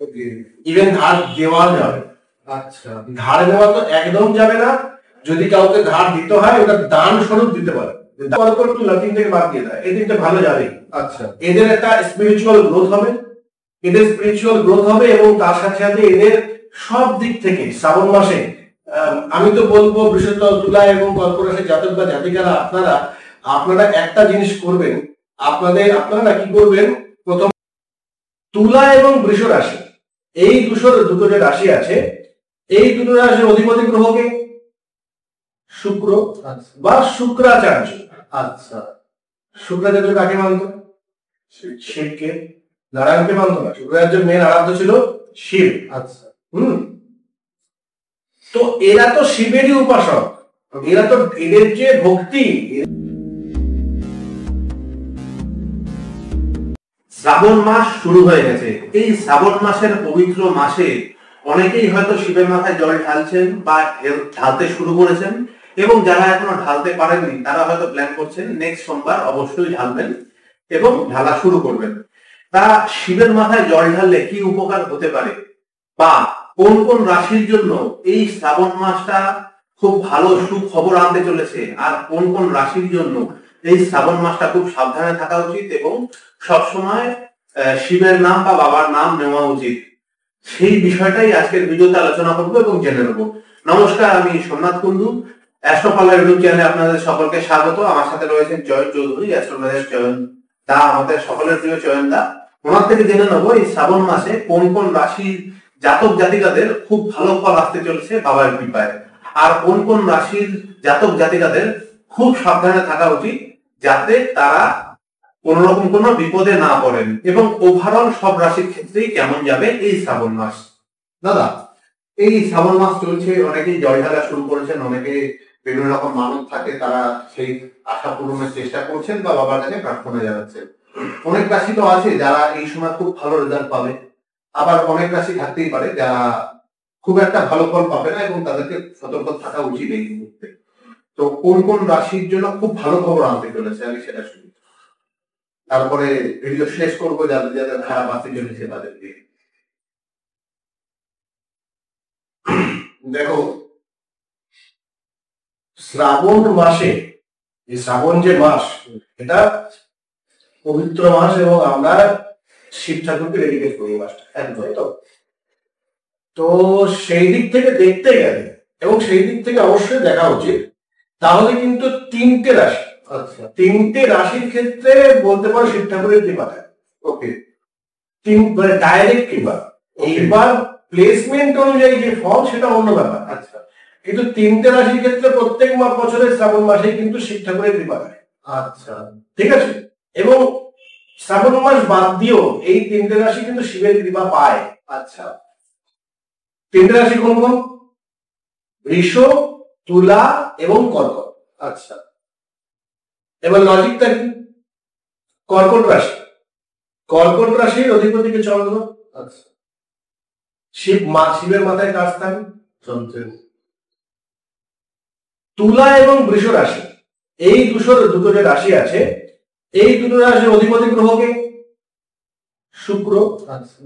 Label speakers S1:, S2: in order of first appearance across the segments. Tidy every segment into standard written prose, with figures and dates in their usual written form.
S1: ওকে,
S2: even ধার দেওয়া যাবে।
S1: আচ্ছা,
S2: ধার দেওয়া তো একদম যাবে না, যদি কাউকে ধার দিতে হয় ওটা দান স্বরূপ দিতে পারে। কর্কট তুলা তিন থেকে বাদ দিয়ে দেয়, এই তিনটে ভালো যাবে।
S1: আচ্ছা,
S2: এদের একটা স্পিরিচুয়াল গ্রোথ হবে, এদের স্পিরিচুয়াল গ্রোথ হবে এবং তার সাথে সাথে এদের সব দিক থেকে শ্রাবণ মাসে আমি তো বলবো বৃষভ, তুলা এবং কর্কট রাশির জাতক বা জাতিকারা আপনারা একটা জিনিস করবেন। আপনারা কি করবেন, প্রথম তুলা এবং বৃষ রাশি, এই দুটো যে রাশি আছে, এই দুটো রাশির অধিপতি গ্রহকে শুক্র বা শুক্রাচার্য।
S1: আচ্ছা,
S2: শুক্রাচার্য কাকে মানত? শিবকে। নারায়ণকে মানত না। শুক্রাচার্যের মেন আরাধ্য ছিল শিব।
S1: আচ্ছা,
S2: তো এরা তো শিবেরই উপাসক, এরা তো এদের যে ভক্তি।
S1: শ্রাবণ মাস শুরু হয়ে গেছে। এই শ্রাবণ মাসের পবিত্র মাসে অনেকেই হয়তো শিবের মাথায় জল ঢালছেন বা ঢালতে শুরু করেছেন, এবং যারা এখনো ঢালতে পারেননি তারা হয়তো প্ল্যান করছেন নেক্সট সোমবার অবশ্যই ঢালবেন এবং ঢালা শুরু করবেন। তা শিবের মাথায় জল ঢাললে কি উপকার হতে পারে, বা কোন কোন রাশির জন্য এই শ্রাবণ মাসটা খুব ভালো সুখবর আনতে চলেছে, আর কোন কোন রাশির জন্য এই শ্রাবণ মাসটা খুব সাবধানে থাকা উচিত এবং সবসময় শিবের নাম বা বাবার নাম নেওয়া উচিত, সেই বিষয়টাই আজকের ভিডিওতে আলোচনা করবো এবং জেনে নেবো। নমস্কার, আমি সোমনাথ কুন্ডু, অ্যাস্ট্রোপালার ইউটিউব চ্যানেলে আপনাদের সকলকে স্বাগত। আমার সাথে রয়েছেন জয়ন চৌধুরী, অ্যাস্ট্রোলজার চয়ন দা, আমাদের সকলের প্রিয় চয়ন দা। ওনার থেকে জেনে নেবো এই শ্রাবণ মাসে কোন কোন রাশির জাতক জাতিকাদের খুব ভালো ফল আসতে চলেছে বাবার কৃপায়, আর কোন কোন রাশির জাতক জাতিকাদের খুব সাবধানে থাকা উচিত যাতে তারা কোন রকম কোনো বিপদে না পড়েন, এবং ওভারঅল সব রাশির ক্ষেত্রেই কেমন যাবে এই শ্রাবণ মাস। দাদা, এই শ্রাবণ মাস চলছে, অনেকেই জল ঢালা শুরু করেছেন, অনেকে বিভিন্ন রকম মানত থাকে, তারা সেই আশা পূরণের চেষ্টা করছেন বা বাবার কাছে প্রার্থনা জানাচ্ছেন। অনেক রাশি তো আছে যারা এই সময় খুব ভালো রেজাল্ট পাবে, আবার অনেক রাশি থাকতেই পারে যারা খুব একটা ভালো ফল পাবে না, এবং তাদেরকে সতর্ক থাকা উচিত এই মুহূর্তে। তো কোন কোন রাশির জন্য খুব ভালো খবর আনতে চলেছে আমি সেটা শুনি, তারপরে ভিডিও শেষ করবো যাদের যাদের খারাপ আসতে চলেছে তাদের দিয়ে।
S2: দেখো, শ্রাবণ মাসে, এই শ্রাবণ যে মাস, এটা পবিত্র মাস এবং আমরা শিব ঠাকুরকে ডেডিকেট করি মাসটা, একদম। তো সেই দিক থেকে দেখতে গেলে এবং সেই দিক থেকে অবশ্যই দেখা উচিত, তাহলে কিন্তু তিনটে রাশি,
S1: আচ্ছা,
S2: তিনটে রাশির ক্ষেত্রে বলতে পারো শিব ঠাকুরের কৃপা।
S1: ওকে,
S2: মানে ডাইরেক্ট কৃপা। এইবার প্লেসমেন্ট অনুযায়ী যে ফল সেটা অন্য ব্যাপার।
S1: আচ্ছা,
S2: কিন্তু তিনটে রাশির ক্ষেত্রে প্রত্যেক বছরের শ্রাবণ মাসে কিন্তু শিব ঠাকুরের কৃপা হয়।
S1: আচ্ছা,
S2: ঠিক আছে, এবং শ্রাবণ মাস বাদ দিয়েও এই তিনটে রাশি কিন্তু শিবের কৃপা পায়।
S1: আচ্ছা,
S2: তিনটে রাশি কোন কোন? বৃষ, তুলা এবং কর্কট।
S1: আচ্ছা,
S2: এবার লজিকটা কি? কর্কট রাশি, কর্কট রাশির অধিপতিকে চন্দ্র।
S1: আচ্ছা,
S2: শিবের মাথায় কাজ থাকে
S1: চন্দ্র।
S2: তুলা এবং বৃষ রাশি, এই দুটো যে রাশি আছে, এই দুটো রাশির অধিপতি গ্রহকে শুক্র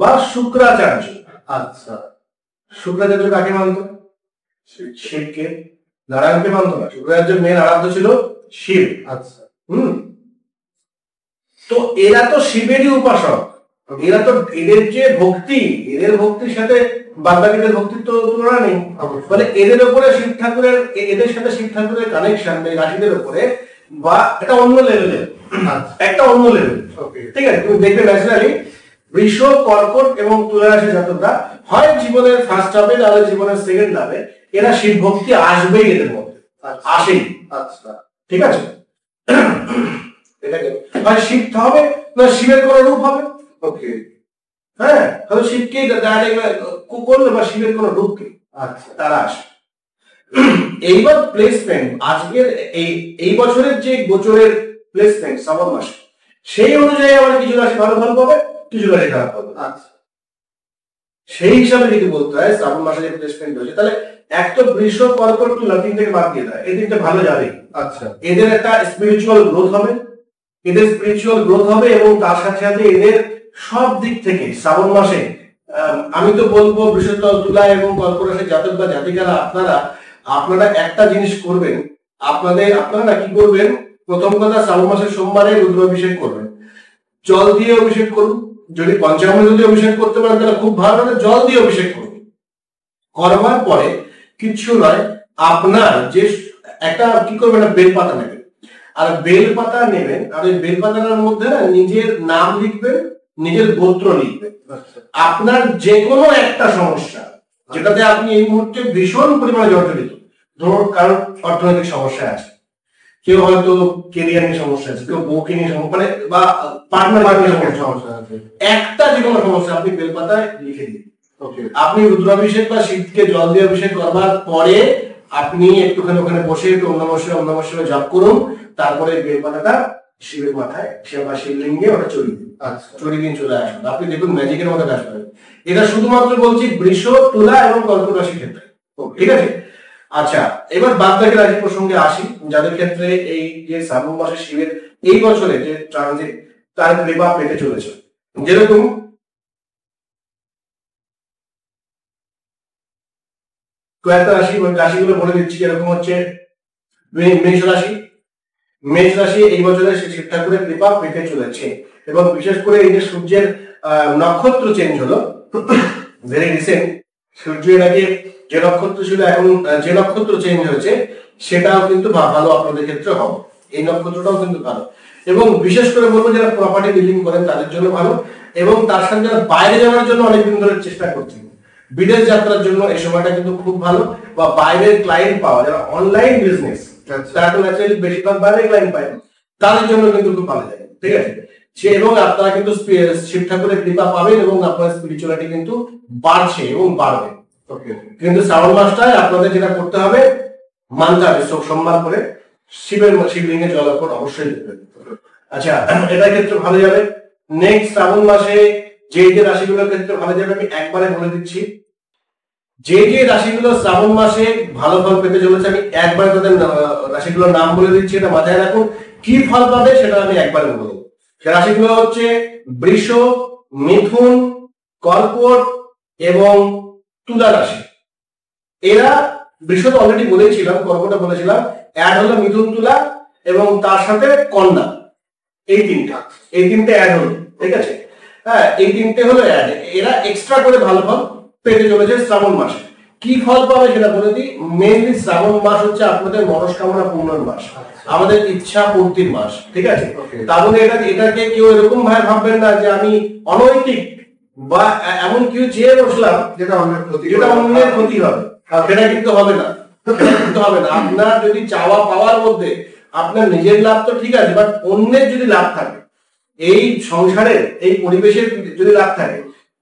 S2: বা শুক্রাচার্য।
S1: আচ্ছা,
S2: শুক্রাচার্য কাকে মানত? শিবকে। নারায়ণকে মানত না। শুক্রাচার্যের মেন আরাধ্য ছিল শিব।
S1: আচ্ছা,
S2: তো এরা তো শিবেরই উপাসক, এরা তো এদের যে ভক্তি, এদের ভক্তির সাথে বাদবাকিদের ভক্তির তো তুলনা নেই। মানে এদের উপরে শিব ঠাকুরের, এদের সাথে শিব ঠাকুরের কানেকশন এই রাশিদের উপরে বা এটা অন্য লেভেলের, একটা অন্য লেভেল। ঠিক আছে, তুমি দেখবে ন্যাচারালি বৃষ, কর্কট এবং তুলা রাশি জাতকরা হয় জীবনের ফার্স্ট হাফে না জীবনের সেকেন্ড হাফে এরা শিব ভক্তি আসবেই এদের মধ্যে, আসেই।
S1: আচ্ছা,
S2: ঠিক আছে, এটাকে হয় শিব হবে না শিবের কোন রূপ হবে।
S1: ওকে,
S2: হ্যাঁ, তাহলে শিবকে ডাইরেক্ট করলে বা শিবের কোন রূপকে,
S1: আচ্ছা,
S2: তারা আসে। এইবার প্লেসমেন্ট আজকের এই বছরের যে গোচরের প্লেসমেন্ট শ্রাবণ মাসে, সেই অনুযায়ী আবার কিছু রাশি ভালো ফল পাবে, কিছু রাশি খারাপ পাবে।
S1: আচ্ছা,
S2: সেই হিসাবে যদি বলতে হয় শ্রাবণ মাসে যে প্লেসমেন্ট হয়েছে, তাহলে এক তো বৃষ, কর্কট, তুলা তিন থেকে বাদ দিয়ে দেয়, এই তিনটে ভালো যাবে।
S1: আচ্ছা,
S2: এদের একটা স্পিরিচুয়াল গ্রোথ হবে, এদের স্পিরিচুয়াল গ্রোথ হবে এবং তার সাথে সাথে এদের সব দিক থেকে শ্রাবণ মাসে আমি তো বলবো বৃষতল, তুলা এবং কর্কট রাশির জাতক বা জাতিকারা আপনারা একটা জিনিস করবেন। আপনারা কি করবেন, প্রথম কথা শ্রাবণ মাসের সোমবারে রুদ্রাভিষেক করবেন। জল দিয়ে অভিষেক করুন। যদি পঞ্চামৃত দিয়ে অভিষেক করতে পারেন তাহলে খুব ভালো, জল দিয়ে অভিষেক করুন। করবার পরে কিচ্ছু নয়, আপনার যে একটা কি করবেন, বেলপাতা নেবেন। আর বেলপাতা নেবেন, আর ওই বেলপাতার মধ্যে না নিজের নাম লিখবেন, নিজের গোত্র লিখবেন। আপনার যে কোনো একটা সমস্যা যেটাতে আপনি এই মুহূর্তে ভীষণ পরিমাণে জর্জরিত, ধরুন কারণ অর্থনৈতিক সমস্যা আছে, কেউ হয়তো কেরিয়ার নিয়ে সমস্যা আছে, কেউ বউকে নিয়ে সমস্যা, মানে বা পার্টনার নিয়ে সমস্যা আছে, একটা যে কোনো সমস্যা আপনি বেলপাতায় লিখে দিন। আপনি রুদ্রাভিষেক বা শিবকে জল দিয়ে অভিষেক করবার পরে আপনি একটুখানি ওখানে বসে একটু ওম নমঃ শিবায় জপ করুন। তারপরে বেলপাতাটা শিবের মাথায় বা শিবলিঙ্গে ওটা চড়িয়ে দিন। চড়িয়ে দিন, চলে আসুন, আপনি দেখুন ম্যাজিকের মতো কাজ করে। এটা শুধুমাত্র বলছি বৃষ, তুলা এবং কর্কট রাশির ক্ষেত্রে, ঠিক আছে? আচ্ছা, এবার বাদ বাকি রাশি প্রসঙ্গে আসি, যাদের ক্ষেত্রে এই যে শ্রাবণ মাসে শিবের এই বছরে যে ট্রানজিট তার কৃপা পেতে চলেছে। যেরকম কয়েকটা রাশি, ওই রাশিগুলো বলে দিচ্ছি। এরকম হচ্ছে মেষ রাশি। মেষ রাশি এই বছরে শিব ঠাকুরের কৃপা পেতে চলেছে, এবং বিশেষ করে এই যে সূর্যের নক্ষত্র চেঞ্জ হলো ভেরি রিসেন্ট, সূর্যের আগে যে নক্ষত্র ছিল এখন যে নক্ষত্র চেঞ্জ হয়েছে সেটাও কিন্তু ভালো আপনাদের ক্ষেত্রে হবে। এই নক্ষত্রটাও কিন্তু ভালো, এবং বিশেষ করে বলবো যারা প্রপার্টি ডিলিং করেন তাদের জন্য ভালো, এবং তার সাথে যারা বাইরে যাওয়ার জন্য অনেকদিন ধরে চেষ্টা করছেন, বিদেশ যাত্রার জন্য এই সময়টা কিন্তু খুব ভালো, বা বাইরের ক্লায়েন্ট পাওয়া, যারা অনলাইন বিজনেস তারা তো ন্যাচারালি বেশিরভাগ বাইরের ক্লায়েন্ট পায়, তাদের জন্য কিন্তু খুব ভালো যায়, ঠিক আছে? এবং আপনারা কিন্তু শিব ঠাকুরের কৃপা পাবেন, এবং আপনার স্পিরিচুয়ালিটি কিন্তু বাড়ছে এবং বাড়বে। কিন্তু শ্রাবণ মাসটায় আপনাদের যেটা করতে হবে, মানতে হবে সোমবার করে শিবলিঙ্গে জল অর্পণ অবশ্যই দেবেন। আচ্ছা, এটার ক্ষেত্রে ভালো যাবে। নেক্সট শ্রাবণ মাসে যে যে রাশিগুলোর ক্ষেত্রে ভালো যাবে আমি একবারে বলে দিচ্ছি। যে যে রাশিগুলো শ্রাবণ মাসে ভালো ফল পেতে চলেছে আমি একবারে তাদের রাশিগুলোর নাম বলে দিচ্ছি, এটা মাথায় রাখুন। কি ফল পাবে সেটা আমি একবারে বলে দেবো। সে রাশিগুলো হচ্ছে বৃষ, মিথুন, কর্কট এবং তুলা রাশি। এরা বৃষ তো অলরেডি বলেছিলাম, কর্কট বলেছিলাম, অ্যাড হলো মিথুন, তুলা এবং তার সাথে কন্যা, এই তিনটে অ্যাড হলো, ঠিক আছে? হ্যাঁ, এই তিনটে হলো অ্যাড। এরা এক্সট্রা করে ভালো ফল পেতে চলেছে শ্রাবণ মাসে। কি ফল পাবে সেটা বলে দিই। মেইনলি শ্রাবণ মাস হচ্ছে আপনাদের মনস্কামনা পূর্ণর মাস, আমাদের ইচ্ছা পূর্তির মাস, ঠিক আছে? তাহলে এটাকে কেউ এরকম ভাবে ভাববেন না যে আমি অনৈতিক বা এমন কিছু চেয়ে বসলাম যেটা অন্যের ক্ষতি হবে, সেটা কিন্তু হবে না। আপনার যদি চাওয়া পাওয়ার মধ্যে আপনার নিজের লাভ তো ঠিক আছে, বাট অন্যের যদি লাভ থাকে, এই সংসারের এই পরিবেশের যদি লাভ থাকে,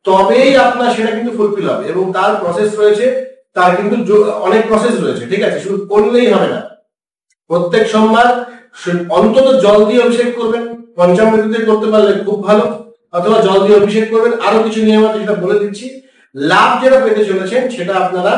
S2: তবেই আপনার সেটা কিন্তু ফুলফিল হবে। এবং তার প্রসেস রয়েছে, তার কিন্তু অনেক প্রসেস রয়েছে, ঠিক আছে? শুধু করলেই হবে না। প্রত্যেক সোমবার অন্তত জল দিয়ে অভিষেক করবেন, পঞ্চামৃত দিয়ে করতে পারলে খুব ভালো, অথবা জল দিয়ে অভিষেক করবেন। আরো কিছু নিয়ম আছে সেটা বলে দিচ্ছি। লাভ যেটা পেতে চলেছেন সেটা আপনারা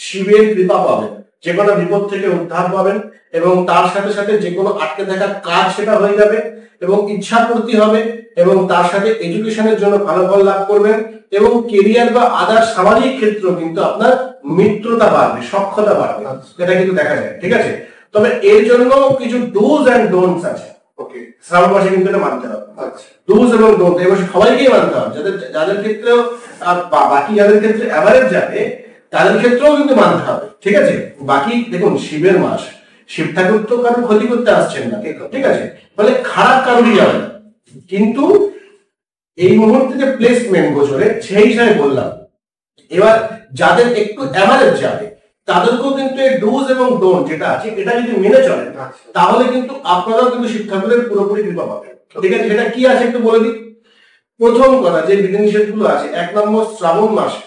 S2: শিবের কৃপা পাবেন, যে কোনো বিপদ থেকে উদ্ধার পাবেন, এবং তার সাথে সাথে যে কোনো আটকে থাকা কাজ সেটা হয়ে যাবে, এবং ইচ্ছা পূর্তি হবে, এবং তার সাথে এডুকেশনের জন্য ভালো ফল লাভ করবেন, এবং কেরিয়ার বা আদার সামাজিক ক্ষেত্র কিন্তু আপনার মিত্রতা বাড়বে, সক্ষতা বাড়বে, এটা কিন্তু দেখা যায়, ঠিক আছে? তবে এর জন্য কিছু ডুজ এন্ড ডোন্টস আছে। ওকে, শ্রাবণ মাসে কিন্তু এটা মানতে হবে। ডুজ এবং ডোন্ট এবার সবাইকেই মানতে হবে, যাদের ক্ষেত্রেও বাকি যাদের ক্ষেত্রে অ্যাভারেজ যাবে তাদের ক্ষেত্রেও কিন্তু মানতে হবে, ঠিক আছে? বাকি দেখুন, শিবের মাস, শিব ঠাকুর তো কারোর ক্ষতি করতে আসছেন না, ঠিক আছে? ফলে খারাপ কারোরই যাবে না। কিন্তু এই মুহূর্তে যে প্লেসমেন্ট গোচরে সেই হিসাবে বললাম। এবার যাদের একটু অ্যাভারেজ যাবে তাদেরকেও কিন্তু এই ডুজ এবং ডোন্ট যেটা আছে এটা যদি মেনে চলেন, তাহলে কিন্তু আপনারাও কিন্তু শিব ঠাকুরের পুরোপুরি কৃপা পাবেন, ঠিক আছে? সেটা কি আছে একটু বলে দিই। প্রথম কথা, যে বিধিনিষেধ গুলো আছে, 1 নম্বর, শ্রাবণ মাসে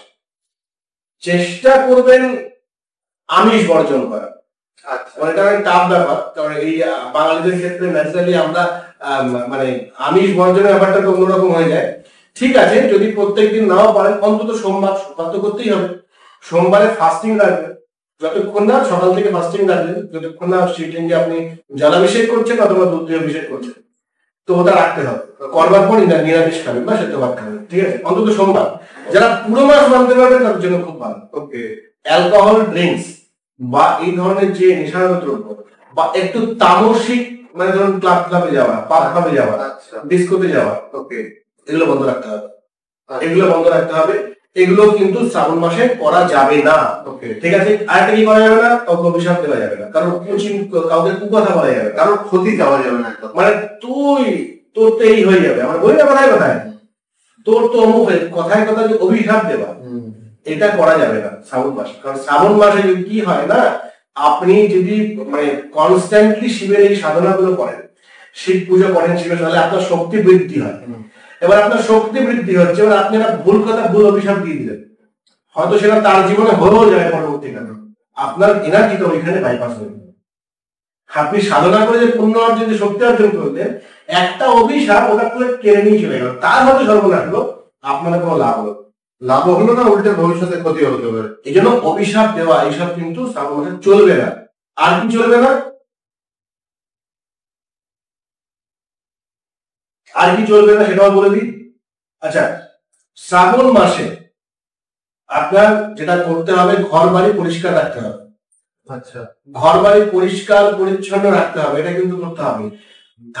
S2: চেষ্টা করবেন আমিষ বর্জন করা। মানে এটা টাফ ব্যাপার, কারণ এই বাঙালিদের ক্ষেত্রে ন্যাচারালি আমরা মানে আমিষ বর্জনের ব্যাপারটা তো অন্যরকম হয়ে যায়। ঠিক আছে, যদি প্রত্যেকদিন নাও পারেন, অন্তত সোমবার তো করতেই হবে। সোমবারে ফাস্টিং রাখবেন, যতক্ষণ না সকাল থেকে ফাস্টিং রাখবেন, যতক্ষণ না শিবলিঙ্গে আপনি জলাভিষেক করছেন অথবা দুধ দিয়ে অভিষেক করছেন। তো ওটা রাখতে হবে, করবার পর নিরামিষ খাবেন বা সেদ্ধ ভাত খাবেন, ঠিক আছে, অন্তত সোমবার। যারা পুরো মাস মানতে পারবেন তাদের জন্য খুব ভালো।
S1: ওকে।
S2: অ্যালকোহল ড্রিঙ্কস বা এই ধরনের যে নেশাদার দ্রব্য বা একটু তামসিক, মানে ধরুন ক্লাবে যাওয়া, পাব ক্লাবে যাওয়া, ডিস্কোতে যাওয়া,
S1: ওকে,
S2: এগুলো বন্ধ রাখতে হবে। এগুলো বন্ধ রাখতে হবে, এগুলো কিন্তু শ্রাবণ মাসে করা যাবে না।
S1: ওকে,
S2: ঠিক আছে। আরেকটা কি করা যাবে না, কাউকে অভিশাপ দেওয়া যাবে না, কারণ কাউকে কুকথা বলা যাবে না,
S1: কারোর ক্ষতি চাওয়া যাবে না,
S2: মানে তোর তো এই হয়ে যাবে, আমার বলি না কথায় কথায় তোর তো অমুক হয়ে, কথায় কথায় যে অভিশাপ দেওয়া, এটা করা যাবে না শ্রাবণ মাসে। কারণ শ্রাবণ মাসে কি হয় না, আপনি যদি মানে কনস্ট্যান্টলি শিবের এই সাধনাগুলো করেন, শিব পুজো করেন, শিবের, তাহলে আপনার শক্তি বৃদ্ধি হয়। এবার আপনার শক্তি বৃদ্ধি হচ্ছে, এবার আপনি একটা ভুল কথা, ভুল অভিশাপ দিয়ে দিলেন, হয়তো সেটা তার জীবনে হয়েও যায় পরবর্তীকালে, আপনার এনার্জিটা ওইখানে বাইপাস হয়ে যাবে। আপনি সাধনা করে যে পুণ্য অর্জন, যে শক্তি অর্জন করলেন, একটা অভিশাপ ওটা পুরো কেড়ে নিয়ে চলে গেল, তার হয়তো সর্বনাশ হলো, আপনার কোনো লাভ হলো
S1: না, উল্টে ভবিষ্যতে ক্ষতি হতে পারে।
S2: এই জন্য অভিশাপ দেওয়া এইসব কিন্তু শ্রাবণ মাসে চলবে না। আর কি চলবে না, আর কি চলবে না সেটাও বলে দিই। আচ্ছা, শ্রাবণ মাসে আপনার যেটা করতে হবে, ঘর বাড়ি পরিষ্কার রাখতে হবে।
S1: আচ্ছা,
S2: ঘর বাড়ি পরিষ্কার পরিচ্ছন্ন রাখতে হবে, এটা কিন্তু করতে হবে।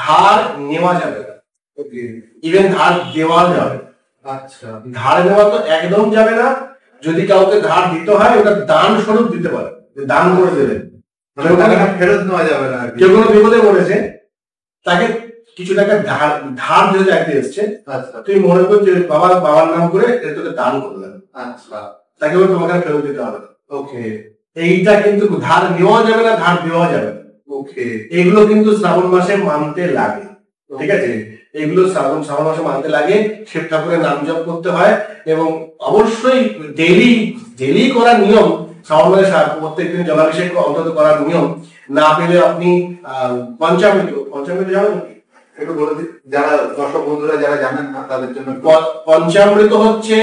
S2: ধার নেওয়া যাবে না, ইভেন ধার দেওয়া যাবে।
S1: আচ্ছা,
S2: ধার নেওয়া তো একদম যাবে না। যদি কাউকে ধার দিতে হয়, ওটা দান স্বরূপ দিতে পারে, দান করে দেবেন,
S1: মানে টাকাটা ফেরত নেওয়া যাবে না।
S2: কেউ কোনো বিপদে পড়েছে, তাকে কিছু টাকা ধার দিতে চাইতে এসছে,
S1: আচ্ছা,
S2: তুই মনে কর যে বাবার নাম করে তোকে দান করলেন,
S1: আচ্ছা,
S2: তাকে তোমাকে ফেরত দিতে হবে।
S1: ওকে,
S2: এইটা কিন্তু ধার নেওয়া যাবে না, ধার দেওয়া যাবে না।
S1: ওকে,
S2: এগুলো কিন্তু শ্রাবণ মাসে মানতে লাগে, ঠিক আছে। এগুলো শ্রাবণ মাসে মানতে লাগে। শিব ঠাকুরের নাম জপ করতে হয়, এবং অবশ্যই ডেলি করার নিয়ম। শ্রাবণ মাসে প্রত্যেকদিন জলাভিষেক অন্তত করার নিয়ম। না পেলে আপনি পঞ্চামৃত জানেন,
S1: একটু বলে দিন, যারা দর্শক বন্ধুরা যারা জানেন না তাদের জন্য।
S2: পঞ্চামৃত হচ্ছে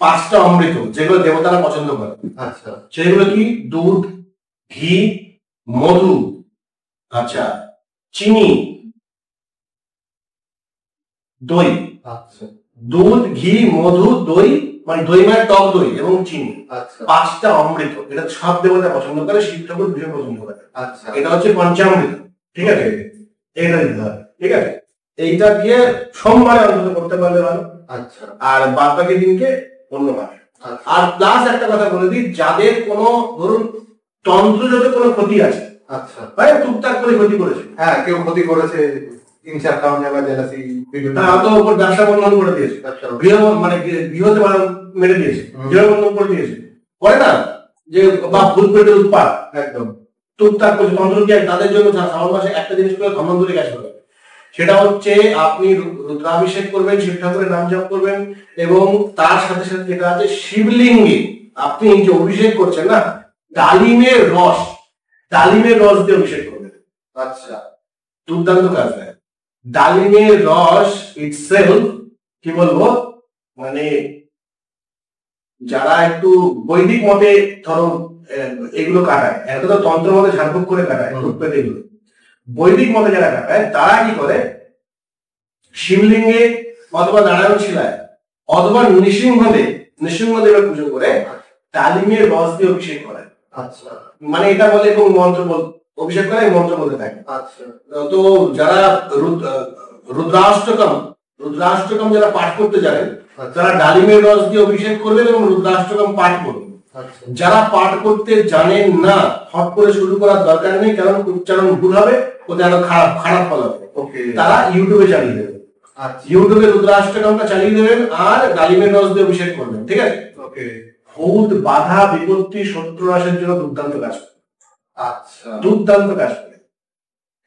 S2: 5টা অমৃত, যেগুলো দেবতারা পছন্দ করে।
S1: আচ্ছা,
S2: সেগুলো কি? দুধ, ঘি, মধু, আচ্ছা, চিনি, দই।
S1: আচ্ছা,
S2: দুধ, ঘি, মধু, দই, মানে দই মানে টক দই, এবং চিনি।
S1: আচ্ছা,
S2: 5টা অমৃত, এটা সব দেবতা পছন্দ করে, শিব ঠাকুর ভীষণ পছন্দ করে।
S1: আচ্ছা,
S2: এটা হচ্ছে পঞ্চামৃত, ঠিক আছে। এটা দিতে হবে, ঠিক আছে। এইটা দিয়ে সোমবারে অন্তত করতে পারলে ভালো।
S1: আচ্ছা,
S2: আর বাদ বাকি দিনকে অন্যভাবে। আর প্লাস একটা কথা বলে দিই, যাদের কোনো ধরুন তন্ত্রজাত কোনো ক্ষতি আছে,
S1: আচ্ছা,
S2: ভাই টুকটাক করে ক্ষতি করেছে,
S1: হ্যাঁ, কেউ ক্ষতি করেছে, হিংসার কারণে বা জেলাসি, বিভিন্ন
S2: হয়তো ওপর ব্যবসা বন্ধন করে দিয়েছে, মানে গৃহতে মেরে দিয়েছে, গৃহ বন্ধন করে দিয়েছে, করে না যে, বা ভূত পেটের উৎপাদ,
S1: একদম
S2: টুকটাক করছে তন্ত্র কি, তাদের জন্য শ্রাবণ মাসে একটা জিনিস করে ধন্বন্তরী কাজ করবে। সেটা হচ্ছে আপনি রুদ্রাভিষেক করবেন, শিব ঠাকুরের নাম জপ করবেন, এবং তার সাথে সাথে যেটা আছে, শিবলিঙ্গে আপনি যে অভিষেক করছেন না, ডালিমের রস দিয়ে অভিষেক করবেন।
S1: আচ্ছা,
S2: দুর্দান্ত কাজ দেয়। ডালিমের রস ইটসেলফ, কি বলবো, মানে যারা একটু বৈদিক মতে ধরো এগুলো কাটায়, এত তো তন্ত্র মতে ঝাড়ফুঁক করে কাটায় এগুলো, বৈদিক মতে যারা কাটায় তারা কি করে, শিবলিঙ্গে অথবা নারায়ণ শিলায় অথবা নৃসিংহদেবের পুজো করে ডালিমের রস দিয়ে অভিষেক করে।
S1: আচ্ছা,
S2: মানে এটা বলে, এবং মন্ত্র অভিষেক করে, মন্ত্র বলতে থাকে।
S1: আচ্ছা,
S2: তো যারা রুদ্রাষ্টকম যারা পাঠ করতে জানেন, তারা ডালিমের রস দিয়ে অভিষেক করবেন এবং রুদ্রাষ্টকম পাঠ করবেন। যারা পাঠ করতে জানেন না, হট করে শুরু করার দরকার নেই, কারণ উচ্চারণ ভুল হবে, ওতে আরো খারাপ ফল হবে। তারা ইউটিউবে চালিয়ে দেবেন, ইউটিউবে রুদ্রাষ্টকমটা চালিয়ে দেবেন আর ডালিমের রস দিয়ে অভিষেক করবেন, ঠিক আছে। ভূত, বাধা, বিপত্তি, শত্রুনাশের জন্য দুর্দান্ত কাজ করে।
S1: আচ্ছা,
S2: দুর্দান্ত কাজ করে,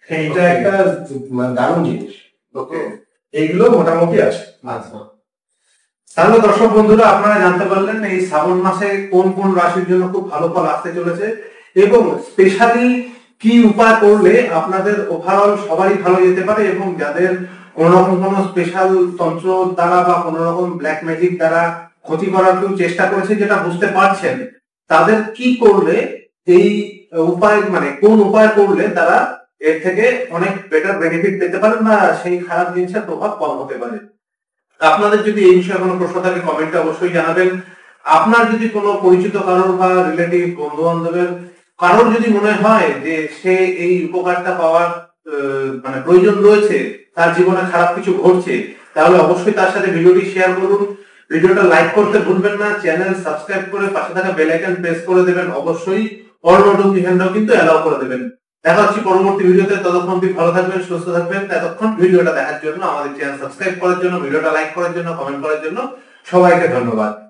S2: এইটা একটা দারুণ জিনিস। এইগুলো মোটামুটি আছে।
S1: আচ্ছা, তাহলে দর্শক বন্ধুরা আপনারা জানতে পারলেন এই শ্রাবণ মাসে কোন কোন রাশির জন্য খুব ভালো ফল আসতে চলেছে, এবং স্পেশালি কি উপায় করলে আপনাদের ওভারঅল সবারই ভালো যেতে পারে, এবং যাদের কোন রকম কোনো স্পেশাল তন্ত্র দ্বারা বা কোন রকম ব্ল্যাক ম্যাজিক দ্বারা ক্ষতি করার কেউ চেষ্টা করেছে যেটা বুঝতে পারছেন, তাদের কি করলে এই উপায়, মানে কোন উপায় করলে তারা এর থেকে অনেক বেটার বেনিফিট পেতে পারেন বা সেই খারাপ জিনিসের প্রভাব কম হতে পারে। আপনাদের যদি এই বিষয়ে কোনো প্রশ্ন থাকে কমেন্টে অবশ্যই জানাবেন। আপনার যদি কোনো পরিচিত কারোর বা রিলেটিভ বন্ধু বান্ধবের কারোর যদি মনে হয় যে সে এই উপকারটা পাওয়ার মানে প্রয়োজন রয়েছে, তার জীবনে খারাপ কিছু ঘটছে, তাহলে অবশ্যই তার সাথে ভিডিওটি শেয়ার করুন। ভিডিওটা লাইক করতে ভুলবেন না, চ্যানেল সাবস্ক্রাইব করে পাশে থাকা বেল আইকন প্রেস করে দেবেন, অবশ্যই অল নোটিফিকেশনটাও কিন্তু অ্যালাউ করে দেবেন। দেখা হচ্ছে পরবর্তী ভিডিওতে, ততক্ষণ অবধি ভালো থাকবেন, সুস্থ থাকবেন। ততক্ষণ ভিডিওটা দেখার জন্য, আমাদের চ্যানেল সাবস্ক্রাইব করার জন্য, ভিডিওটা লাইক করার জন্য, কমেন্ট করার জন্য সবাইকে ধন্যবাদ।